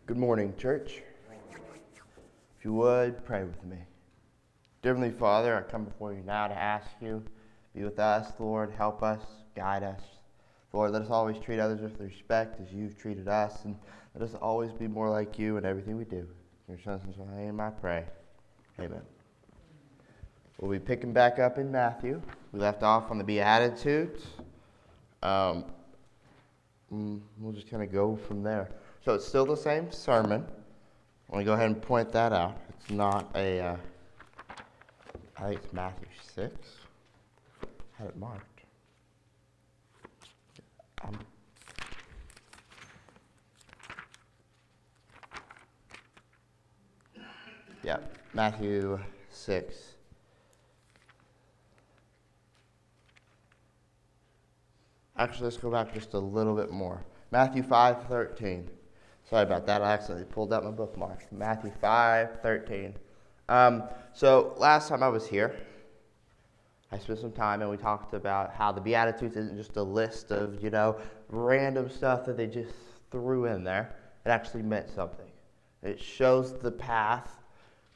Good morning, church. If you would, pray with me. Dear Heavenly Father, I come before you now to ask you, be with us, Lord, help us, guide us. Lord, let us always treat others with respect as you've treated us, and let us always be more like you in everything we do. In your Son's name I pray. Amen. We'll be picking back up in Matthew. We left off on the Beatitudes. We'll just kind of go from there. So it's still the same sermon. I'm going to go ahead and point that out. It's not I think it's Matthew 6. I had it marked. Yeah, Matthew 6. Actually, let's go back just a little bit more. Matthew 5:13. Sorry about that. I accidentally pulled out my bookmark. Matthew 5:13. So last time I was here, I spent some time and we talked about how the Beatitudes isn't just a list of, random stuff that they just threw in there. It actually meant something. It shows the path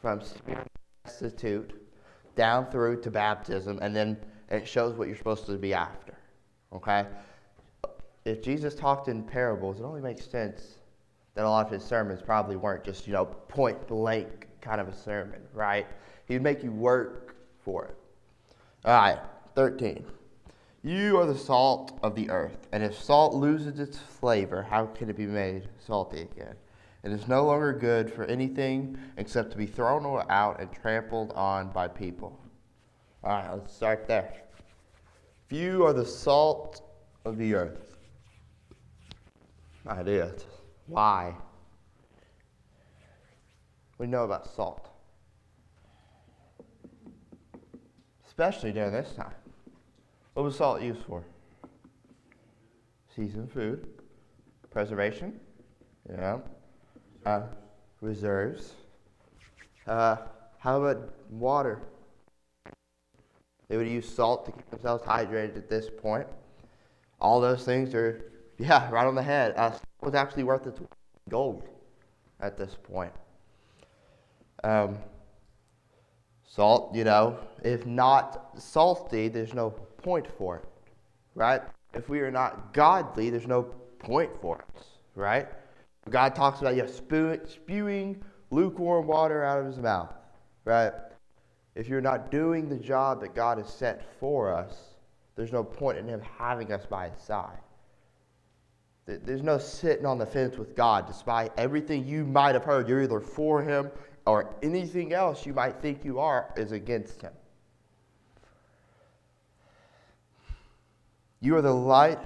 from spirit destitute down through to baptism, and then it shows what you're supposed to be after. Okay? If Jesus talked in parables, it only makes sense that a lot of his sermons probably weren't just, point blank kind of a sermon, right? He would make you work for it. All right, 13. You are the salt of the earth, and if salt loses its flavor, how can it be made salty again? It is no longer good for anything except to be thrown out and trampled on by people. All right, let's start there. You are the salt of the earth. Idea. Why? We know about salt. Especially during this time. What was salt used for? Season food. Preservation. Reserves. How about water? They would use salt to keep themselves hydrated at this point. All those things are, right on the head. Salt was actually worth its gold at this point. Salt, if not salty, there's no point for it, right? If we are not godly, there's no point for it, right? God talks about spewing lukewarm water out of his mouth, right? If you're not doing the job that God has set for us, there's no point in him having us by his side. There's no sitting on the fence with God, despite everything you might have heard. You're either for him or anything else you might think you are is against him. You are the light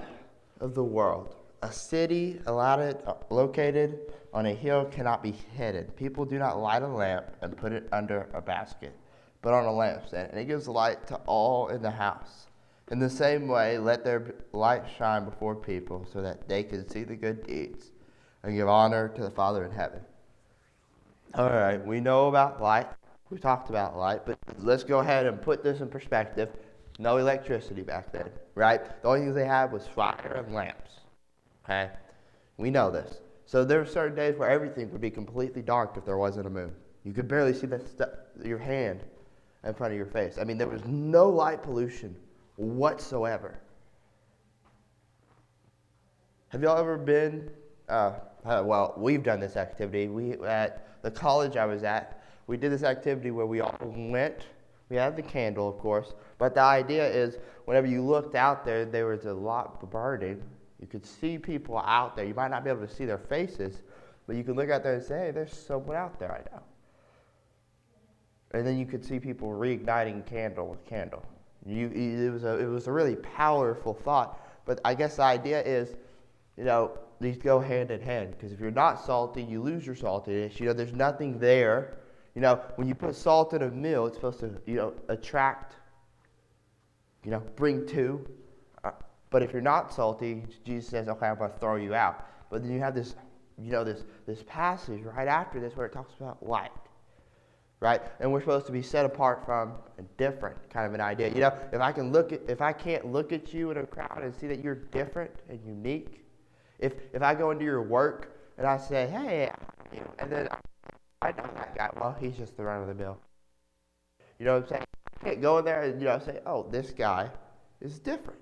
of the world. A city located on a hill cannot be hidden. People do not light a lamp and put it under a basket, but on a lampstand, and it gives light to all in the house. In the same way, let their light shine before people so that they can see the good deeds and give honor to the Father in heaven. All right, we know about light. We talked about light, but let's go ahead and put this in perspective. No electricity back then, right? The only things they had was fire and lamps, okay? We know this. So there were certain days where everything would be completely dark if there wasn't a moon. You could barely see your hand in front of your face. I mean, there was no light pollution whatsoever. Have y'all ever been, we've done this activity. At the college I was at, we did this activity where we all went. We had the candle, of course, but the idea is whenever you looked out there was a lot burning. You could see people out there. You might not be able to see their faces, but you could look out there and say, hey, there's someone out there right now. And then you could see people reigniting candle with candle. It was a really powerful thought. But I guess the idea is, these go hand in hand. Because if you're not salty, you lose your saltiness. There's nothing there. When you put salt in a meal, it's supposed to, attract, bring to. But if you're not salty, Jesus says, okay, I'm going to throw you out. But then you have this, this passage right after this where it talks about light. Right? And we're supposed to be set apart from a different kind of an idea. If I can't look at you in a crowd and see that you're different and unique, if I go into your work and I say, hey, And then I know that guy. Well, he's just the run of the mill. You know what I'm saying? I can't go in there and say, oh, this guy is different.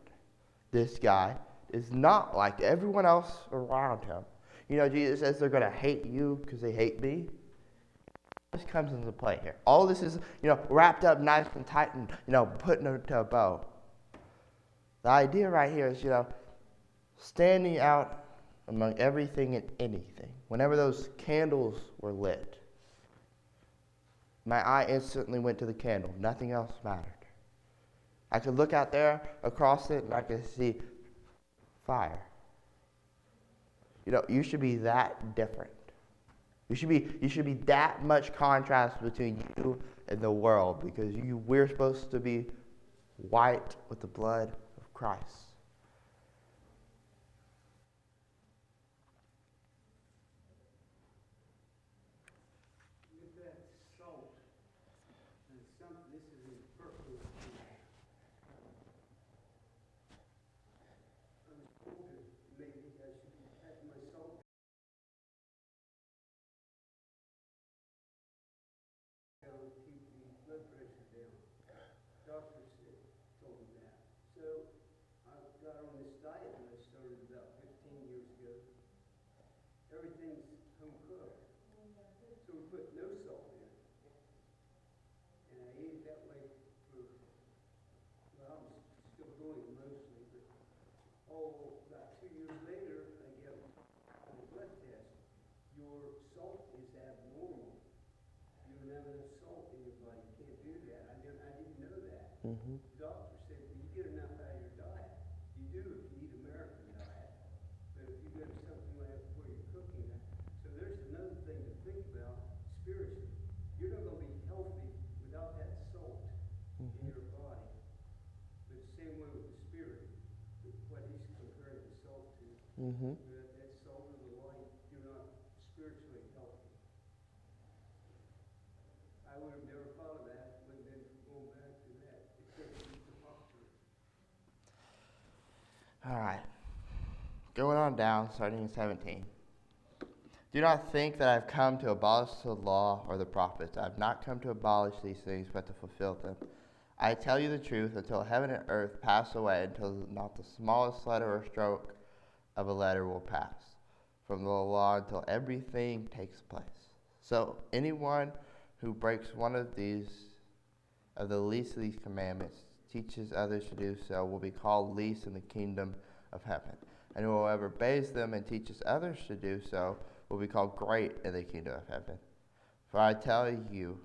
This guy is not like everyone else around him. Jesus says they're going to hate you because they hate me. This comes into play here. All this is, wrapped up nice and tight and, put into a bow. The idea right here is, standing out among everything and anything. Whenever those candles were lit, my eye instantly went to the candle. Nothing else mattered. I could look out there across it and I could see fire. You should be that different. You should be that much contrast between you and the world, because we're supposed to be white with the blood of Christ. Mm-hmm. Doctor said, well, you get enough out of your diet. You do if you eat American diet. But if you go to something like where you're cooking it. So there's another thing to think about spiritually. You're not going to be healthy without that salt in your body. But the same way with the spirit, with what he's comparing the salt to. Mm-hmm. That salt of the light, you're not spiritually healthy. I would have never thought of that, but then going back to that, it's hypocrisy. All right. Going on down, starting in 17. Do not think that I've come to abolish the law or the prophets. I have not come to abolish these things, but to fulfill them. I tell you the truth, until heaven and earth pass away, until not the smallest letter or stroke of a letter will pass from the law, until everything takes place. So anyone who breaks one of the least of these commandments, teaches others to do so, will be called least in the kingdom of heaven. And whoever obeys them and teaches others to do so will be called great in the kingdom of heaven. For I tell you,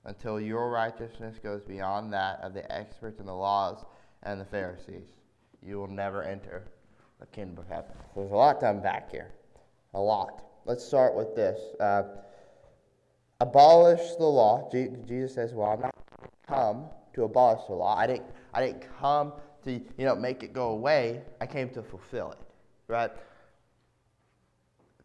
until your righteousness goes beyond that of the experts in the laws and the Pharisees, you will never enter the kingdom of heaven. There's a lot to unpack here. A lot. Let's start with this. Abolish the law. Jesus says, well, I'm not come to abolish the law. I didn't come to make it go away. I came to fulfill it. Right?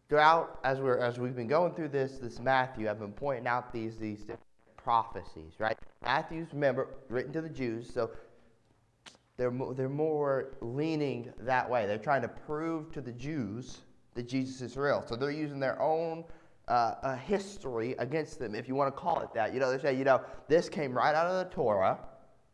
Throughout, as we've been going through this Matthew, I've been pointing out these different prophecies, right? Matthew's, remember, written to the Jews, so they're more leaning that way. They're trying to prove to the Jews that Jesus is real. So they're using their own history against them, if you want to call it that. They say, this came right out of the Torah.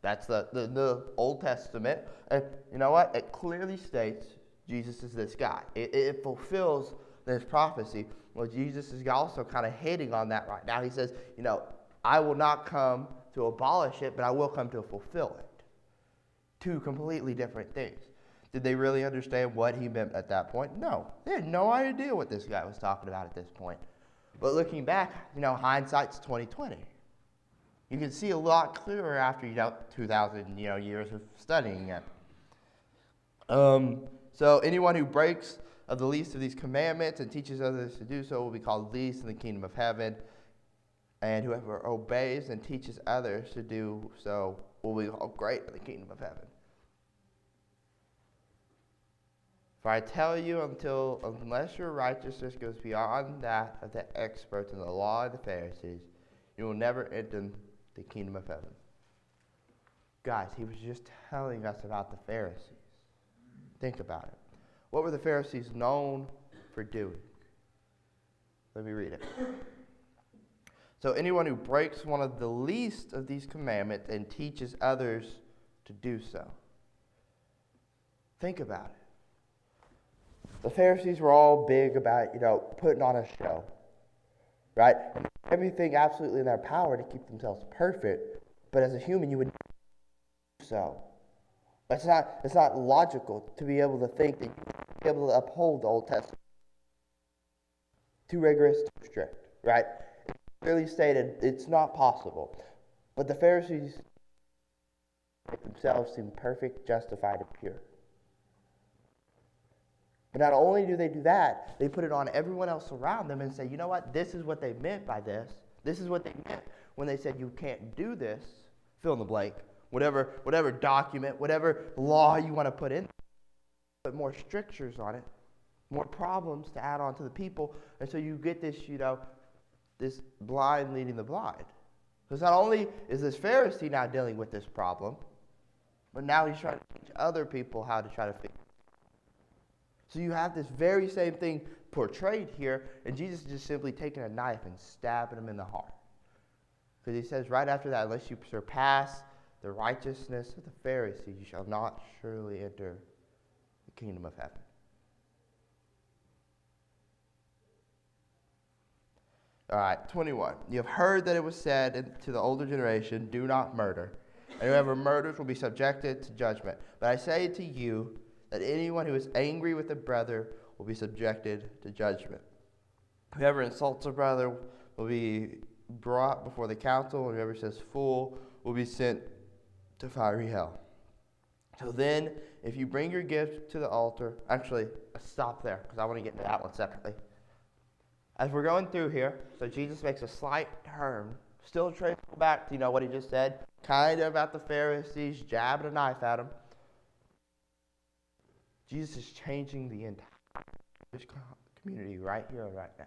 That's the Old Testament. And you know what? It clearly states Jesus is this guy. It fulfills this prophecy. Well, Jesus is also kind of hating on that right now. He says, I will not come to abolish it, but I will come to fulfill it. Two completely different things. Did they really understand what he meant at that point? No. They had no idea what this guy was talking about at this point. But looking back, hindsight's 2020. You can see a lot clearer after 2,000 years of studying it. So anyone who breaks of the least of these commandments and teaches others to do so will be called least in the kingdom of heaven. And whoever obeys and teaches others to do so will be called great in the kingdom of heaven. For I tell you, unless your righteousness goes beyond that of the experts in the law and the Pharisees, you will never enter the kingdom of heaven. Guys, he was just telling us about the Pharisees. Think about it. What were the Pharisees known for doing? Let me read it. So anyone who breaks one of the least of these commandments and teaches others to do so. Think about it. The Pharisees were all big about, putting on a show. Right? And everything absolutely in their power to keep themselves perfect. But as a human, you would do so. It's not logical to be able to think that you would be able to uphold the Old Testament. Too rigorous, too strict, right? It's clearly stated it's not possible. But the Pharisees make themselves seem perfect, justified, and pure. But not only do they do that, they put it on everyone else around them and say, you know what? This is what they meant by this. This is what they meant when they said you can't do this. Fill in the blank. Whatever document, whatever law you want to put in. Put more strictures on it. More problems to add on to the people. And so you get this, this blind leading the blind. Because not only is this Pharisee now dealing with this problem, but now he's trying to teach other people how to try to fix it. So you have this very same thing portrayed here, and Jesus is just simply taking a knife and stabbing him in the heart. Because he says right after that, unless you surpass the righteousness of the Pharisees, you shall not surely enter the kingdom of heaven. All right, 21. You have heard that it was said to the older generation, do not murder. And whoever murders will be subjected to judgment. But I say to you that anyone who is angry with a brother will be subjected to judgment. Whoever insults a brother will be brought before the council, and whoever says fool will be sent to fiery hell. So then, if you bring your gift to the altar, actually, let's stop there, because I want to get into that one separately. As we're going through here, so Jesus makes a slight turn, still tracing back to, what he just said, kind of about the Pharisees, jabbing a knife at them. Jesus is changing the entire community right here and right now.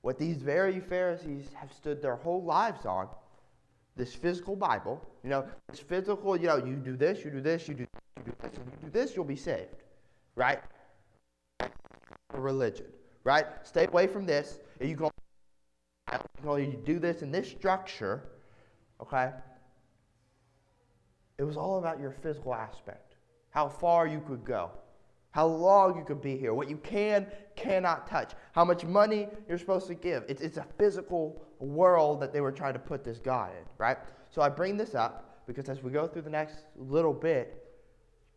What these very Pharisees have stood their whole lives on, this physical Bible, this physical, you do this, you do this, you do this, you do this, and you do this, you'll be saved, right? A religion, right? Stay away from this, and you can only do this in this structure, okay? It was all about your physical aspect, how far you could go, how long you could be here, what you cannot touch, how much money you're supposed to give. It's a physical world that they were trying to put this God in, right? So I bring this up because as we go through the next little bit,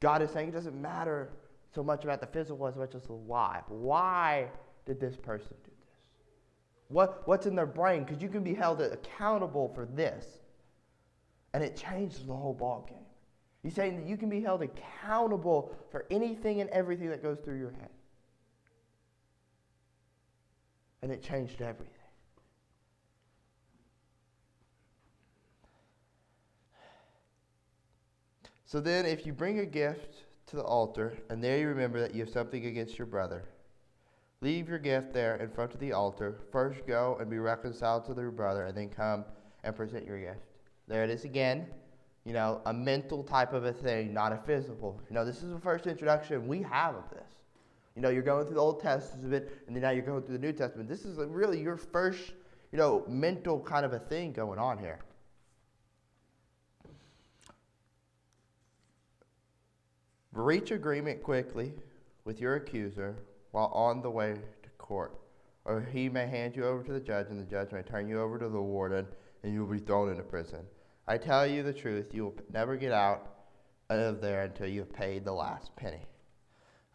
God is saying it doesn't matter so much about the physical as much as the why. Why did this person do this? What's in their brain? Because you can be held accountable for this. And it changes the whole ball game. He's saying that you can be held accountable for anything and everything that goes through your head. And it changed everything. So then if you bring a gift to the altar, and there you remember that you have something against your brother, leave your gift there in front of the altar. First go and be reconciled to your brother, and then come and present your gift. There it is again. A mental type of a thing, not a physical. This is the first introduction we have of this. You're going through the Old Testament, and then now you're going through the New Testament. This is really your first, mental kind of a thing going on here. Reach agreement quickly with your accuser while on the way to court, or he may hand you over to the judge, and the judge may turn you over to the warden, and you will be thrown into prison. I tell you the truth, you will never get out of there until you have paid the last penny.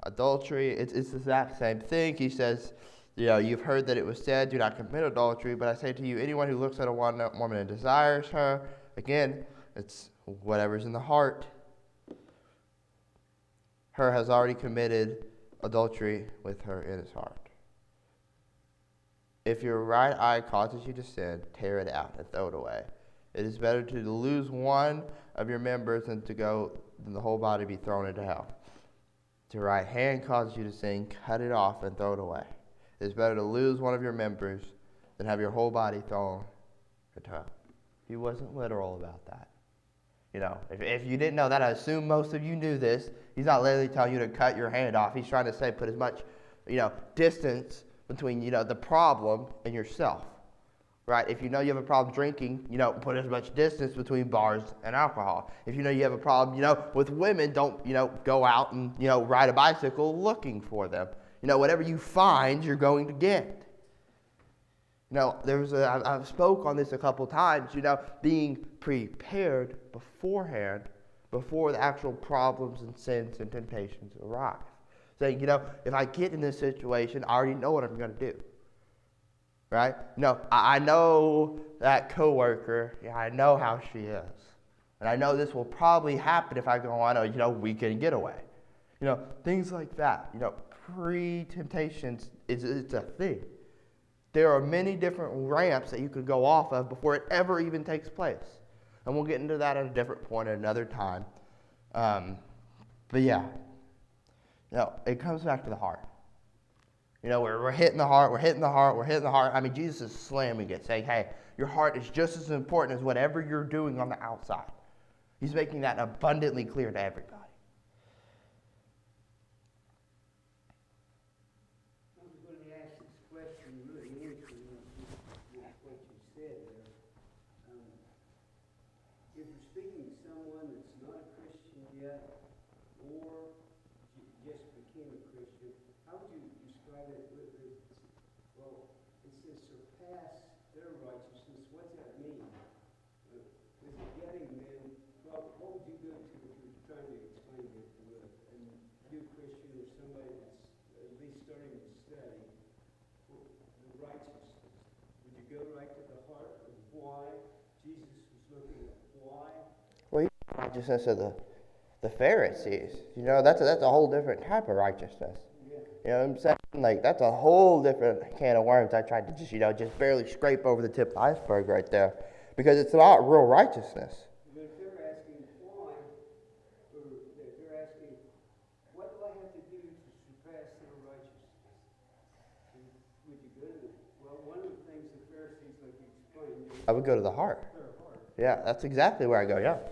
Adultery, it's the exact same thing. He says, you've heard that it was said, do not commit adultery, but I say to you, anyone who looks at a woman and desires her, again, it's whatever's in the heart, her has already committed adultery with her in his heart. If your right eye causes you to sin, tear it out and throw it away. It is better to lose one of your members than the whole body be thrown into hell. If your right hand causes you to sin, cut it off and throw it away. It is better to lose one of your members than have your whole body thrown into hell. He wasn't literal about that. If you didn't know that, I assume most of you knew this. He's not literally telling you to cut your hand off. He's trying to say put as much distance between, the problem and yourself, right? If you know you have a problem drinking, put as much distance between bars and alcohol. If you know you have a problem, with women, don't, go out and, ride a bicycle looking for them. Whatever you find, you're going to get. I've spoke on this a couple times, being prepared beforehand, before the actual problems and sins and temptations arrive. Saying, if I get in this situation, I already know what I'm going to do. Right? I know that coworker, I know how she is. And I know this will probably happen if I go on a, weekend getaway. Things like that. Pre-temptations, it's a thing. There are many different ramps that you could go off of before it ever even takes place. And we'll get into that at a different point at another time. But yeah, it comes back to the heart. We're hitting the heart, we're hitting the heart, we're hitting the heart. I mean, Jesus is slamming it, saying, hey, your heart is just as important as whatever you're doing on the outside. He's making that abundantly clear to everybody. I was going to ask this question, really answering what you said there. If you're speaking to someone that's not a Christian yet, or just became a Christian, how would you describe it? Well, it says surpass their righteousness. What's that mean? Is it getting them? Well, what would you go to if you're trying to explain it to a new Christian or somebody that's at least starting to study the righteousness? Would you go right to the heart of why Jesus was looking at why? Well, righteousness of the Pharisees. That's a whole different type of righteousness. You know what I'm saying? Like, that's a whole different can of worms. I tried to just barely scrape over the tip of the iceberg right there. Because it's not real righteousness. But if they're asking why, or if they're asking, what do I have to do to surpass their righteousness? Would you go to, well, one of the things the Pharisees, like you explained, I would go to the heart. their heart. Yeah, that's exactly where I go, yeah. Okay.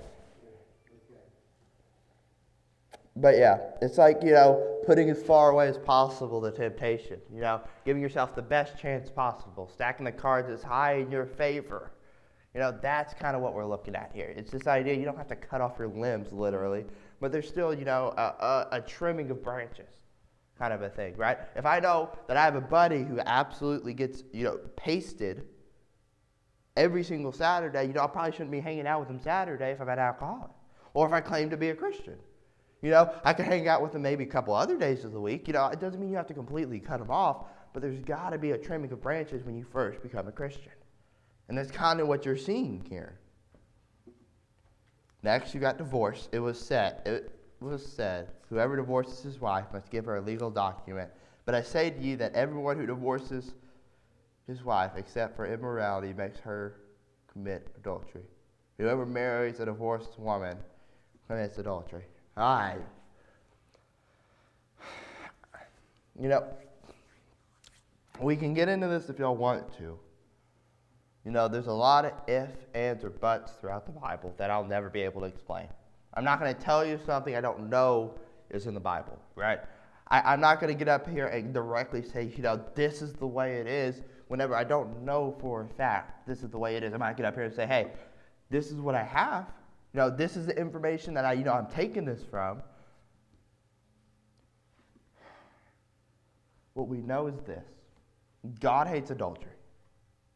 But yeah, it's like, putting as far away as possible the temptation. Giving yourself the best chance possible. Stacking the cards as high in your favor. That's kind of what we're looking at here. It's this idea you don't have to cut off your limbs, literally. But there's still, a trimming of branches kind of a thing, right? If I know that I have a buddy who absolutely gets, pasted every single Saturday, I probably shouldn't be hanging out with him Saturday if I'm an alcoholic. Or if I claim to be a Christian. I can hang out with them maybe a couple other days of the week. It doesn't mean you have to completely cut them off, but there's got to be a trimming of branches when you first become a Christian. And that's kind of what you're seeing here. Next, you got divorce. It was said, whoever divorces his wife must give her a legal document. But I say to you that everyone who divorces his wife, except for immorality, makes her commit adultery. Whoever marries a divorced woman commits adultery. All right. We can get into this if y'all want to. There's a lot of ifs, ands, or buts throughout the Bible that I'll never be able to explain. I'm not going to tell you something I don't know is in the Bible, right? I'm not going to get up here and directly say, this is the way it is, whenever I don't know for a fact this is the way it is. I might get up here and say, hey, this is what I have. This is the information that I'm taking this from. What we know is this. God hates adultery.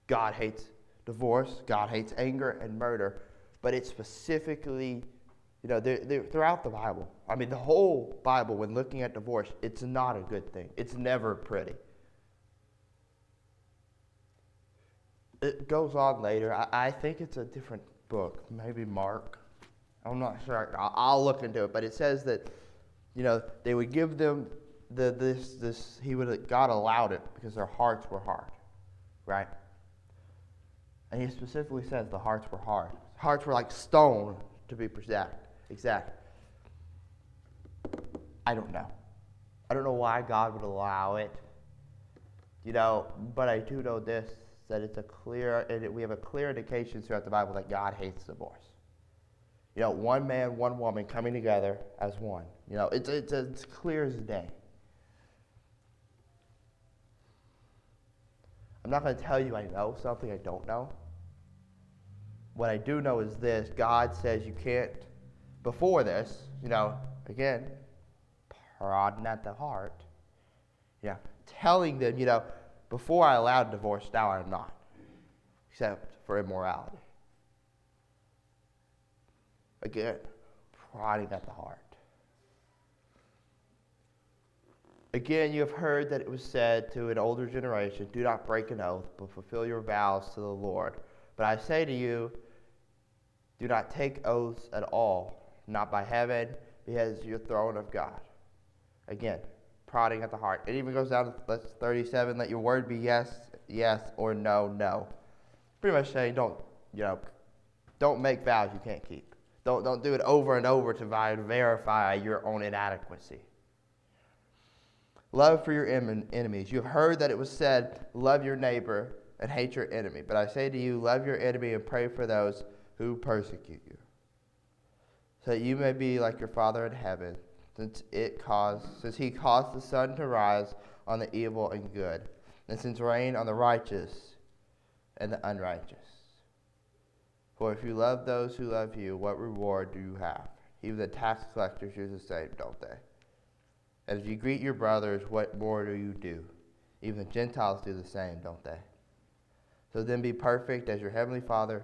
God hates divorce. God hates anger and murder. But it's specifically, throughout the Bible. I mean, the whole Bible, when looking at divorce, it's not a good thing. It's never pretty. It goes on later. I think it's a different book, maybe Mark. I'm not sure. I'll look into it. But it says that, they would give them God allowed it because their hearts were hard, right? And he specifically says the hearts were hard. Hearts were like stone, to be exact. I don't know. I don't know why God would allow it, but I do know this, that we have a clear indication throughout the Bible that God hates divorce. One man, one woman coming together as one. It's clear as day. I'm not going to tell you I know something I don't know. What I do know is this. God says you can't, before this, again, prodding at the heart, telling them, before I allowed divorce, now I'm not, except for immorality. Again, prodding at the heart. Again, you have heard that it was said to an older generation, do not break an oath, but fulfill your vows to the Lord. But I say to you, do not take oaths at all, not by heaven, because your throne of God. Again, prodding at the heart. It even goes down to verse 37, let your word be yes, yes, or no, no. Pretty much saying don't make vows you can't keep. Don't do it over and over to verify your own inadequacy. Love for your enemies. You have heard that it was said, love your neighbor and hate your enemy. But I say to you, love your enemy and pray for those who persecute you, so that you may be like your Father in heaven, since he caused the sun to rise on the evil and good, and sends rain on the righteous and the unrighteous. For if you love those who love you, what reward do you have? Even the tax collectors do the same, don't they? And if you greet your brothers, what more do you do? Even the Gentiles do the same, don't they? So then be perfect as your heavenly Father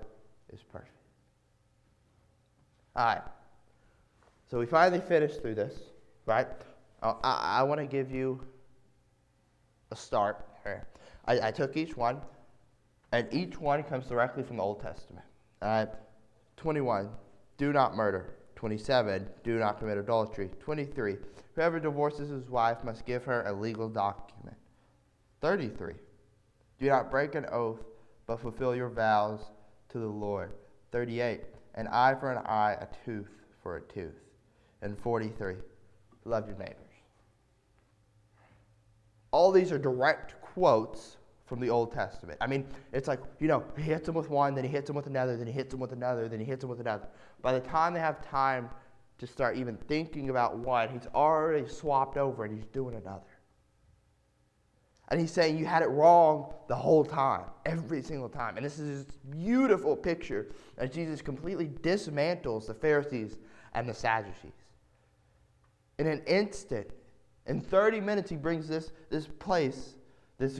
is perfect. All right. So we finally finished through this, right? I want to give you a start here. I took each one, and each one comes directly from the Old Testament. 21, do not murder. 27, do not commit adultery. 23, whoever divorces his wife must give her a legal document. 33, do not break an oath, but fulfill your vows to the Lord. 38, an eye for an eye, a tooth for a tooth. And 43, love your neighbors. All these are direct quotes from the Old Testament. I mean, it's like, he hits them with one, then he hits them with another, then he hits them with another, then he hits them with another. By the time they have time to start even thinking about one, he's already swapped over and he's doing another. And he's saying you had it wrong the whole time, every single time. And this is this beautiful picture as Jesus completely dismantles the Pharisees and the Sadducees. In an instant, in 30 minutes, he brings this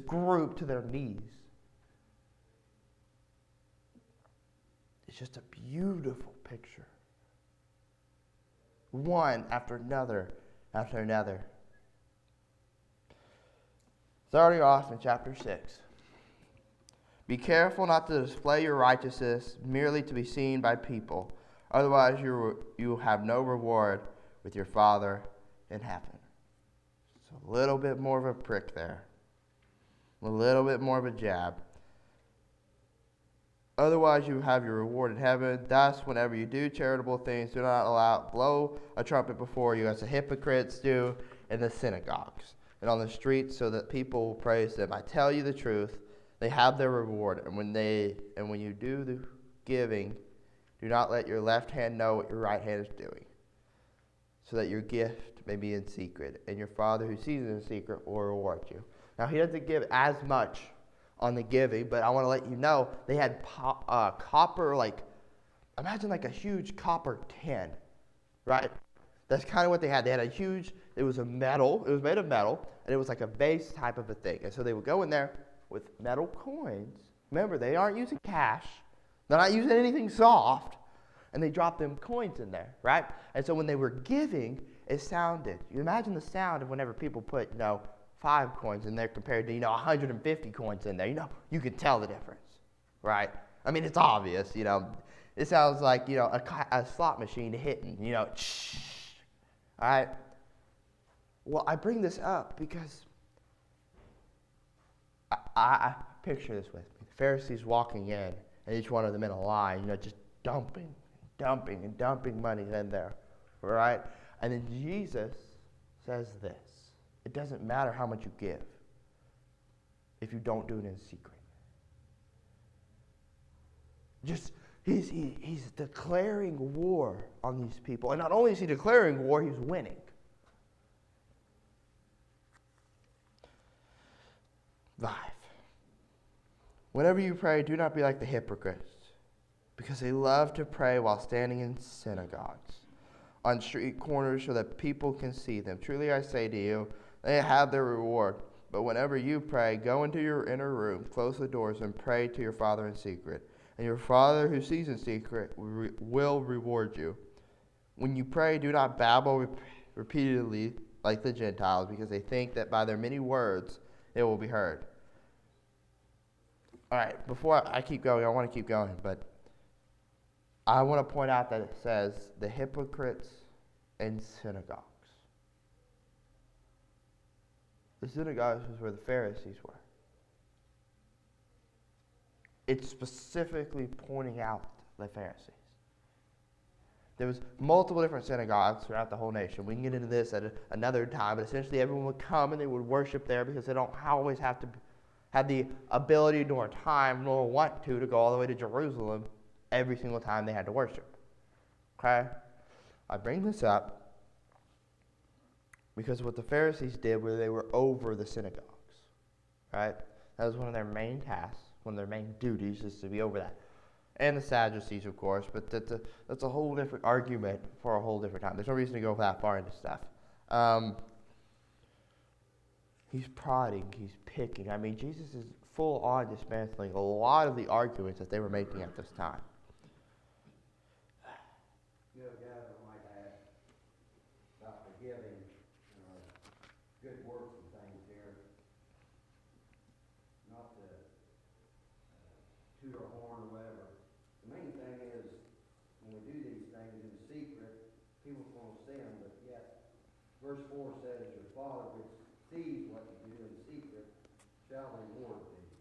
group to their knees. It's just a beautiful picture. One after another after another. Starting off in chapter 6. Be careful not to display your righteousness merely to be seen by people. Otherwise, you have no reward with your Father in heaven. So a little bit more of a prick there. A little bit more of a jab. Otherwise, you have your reward in heaven. Thus, whenever you do charitable things, do not blow a trumpet before you, as the hypocrites do in the synagogues and on the streets, so that people will praise them. I tell you the truth, they have their reward. And when you do the giving, do not let your left hand know what your right hand is doing, so that your gift may be in secret, and your Father who sees in secret will reward you. Now, he doesn't give as much on the giving, but I want to let you know they had copper, imagine like a huge copper tin, right? That's kind of what they had. They had it was made of metal, and it was like a vase type of a thing. And so they would go in there with metal coins. Remember, they aren't using cash. They're not using anything soft. And they dropped them coins in there, right? And so when they were giving, it sounded. You imagine the sound of whenever people put, 5 coins in there compared to, 150 coins in there. You could tell the difference, right? I mean, it's obvious, It sounds like, a slot machine hitting, All right? Well, I bring this up because I picture this with me. The Pharisees walking in, and each one of them in a line, just dumping money in there, right? And then Jesus says this. It doesn't matter how much you give if you don't do it in secret. He's declaring war on these people. And not only is he declaring war, he's winning. Whenever you pray, do not be like the hypocrites, because they love to pray while standing in synagogues, on street corners, so that people can see them. Truly I say to you, they have their reward. But whenever you pray, go into your inner room, close the doors, and pray to your Father in secret. And your Father who sees in secret will reward you. When you pray, do not babble repeatedly like the Gentiles, because they think that by their many words they will be heard. All right, before I keep going, I want to keep going, but I want to point out that it says the hypocrites in synagogues. The synagogues was where the Pharisees were. It's specifically pointing out the Pharisees. There was multiple different synagogues throughout the whole nation. We can get into this at another time, but essentially everyone would come and they would worship there because they don't always have the ability nor time nor want to go all the way to Jerusalem every single time they had to worship. Okay? I bring this up because what the Pharisees did was they were over the synagogues. Right? That was one of their main tasks, one of their main duties is to be over that. And the Sadducees, of course, but that's a whole different argument for a whole different time. There's no reason to go that far into stuff. He's prodding, he's picking. I mean, Jesus is full on dismantling a lot of the arguments that they were making at this time. You know, Gavin might ask about forgiving good works and things here. Not to toot our horn or whatever. The main thing is, when we do these things in secret, people won't see them, but yet, verse 4 says, your Father which sees what you do in secret shall reward thee.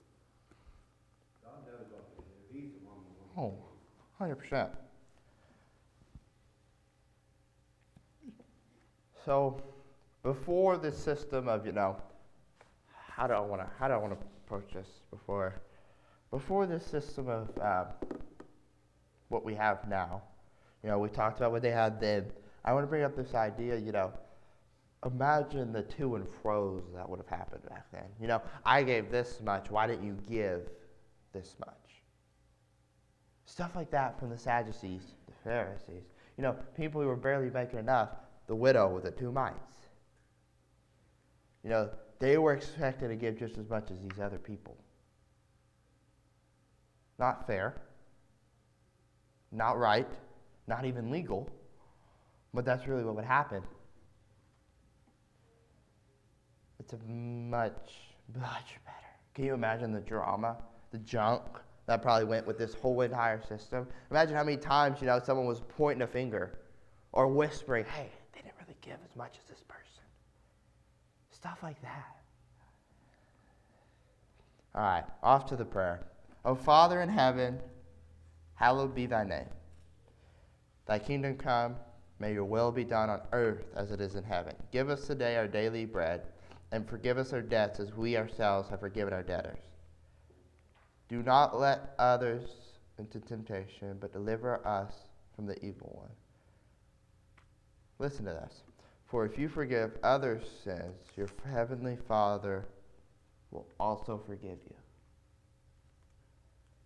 God knows what to do. He's the one who wants to do. 100%. So, before this system of, how do I want to approach this before this system of what we have now, we talked about what they had then. I want to bring up this idea, imagine the to and fro's that would have happened back then. I gave this much, why didn't you give this much? Stuff like that from the Sadducees, the Pharisees. People who were barely making enough, the widow with the 2 mites. They were expected to give just as much as these other people. Not fair, not right, not even legal, but that's really what would happen. It's a much, much better. Can you imagine the drama, the junk that probably went with this whole entire system? Imagine how many times, someone was pointing a finger or whispering, hey, they didn't really give as much as this person. Stuff like that. All right, off to the prayer. O Father in heaven, hallowed be thy name. Thy kingdom come, may your will be done on earth as it is in heaven. Give us today our daily bread, and forgive us our debts as we ourselves have forgiven our debtors. Do not let others into temptation, but deliver us from the evil one. Listen to this. For if you forgive others' sins, your heavenly Father will also forgive you.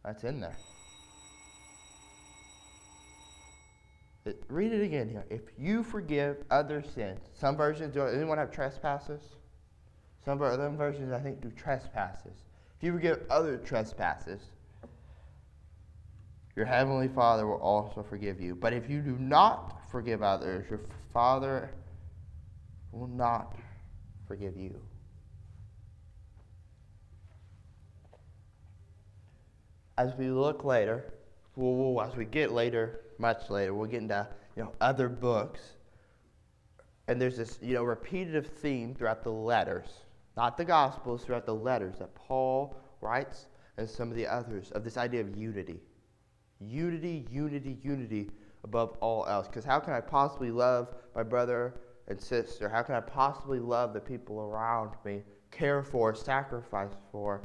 That's in there. Read it again here. If you forgive other sins, some versions do. Anyone have trespasses? Some other versions, I think, do trespasses. If you forgive other trespasses, your heavenly Father will also forgive you. But if you do not forgive others, your Father will not forgive you. As we look later, as we get later, much later, we'll get into other books, and there's this repetitive theme throughout the letters, not the Gospels, throughout the letters that Paul writes and some of the others of this idea of unity, unity above all else. Because how can I possibly love my brother and sister? How can I possibly love the people around me, care for, sacrifice for,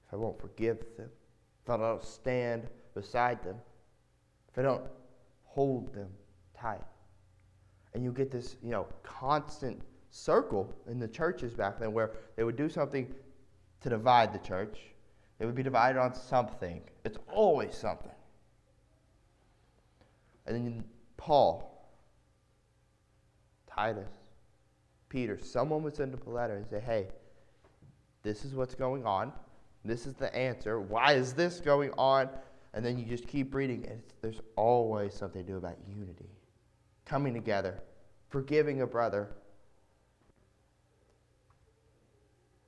if I won't forgive them, if I don't stand beside them, if I don't hold them tight? And you get this, constant circle in the churches back then where they would do something to divide the church, It would be divided on something. It's always something. And then Paul, Titus, Peter, someone would send up a letter and say, hey, this is what's going on. This is the answer. Why is this going on? And then you just keep reading. And there's always something to do about unity. Coming together. Forgiving a brother.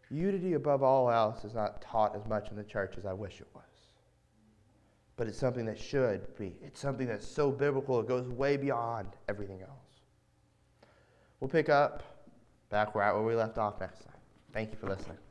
Unity above all else is not taught as much in the church as I wish it was. But it's something that should be. It's something that's so biblical, it goes way beyond everything else. We'll pick up back where we left off next time. Thank you for listening.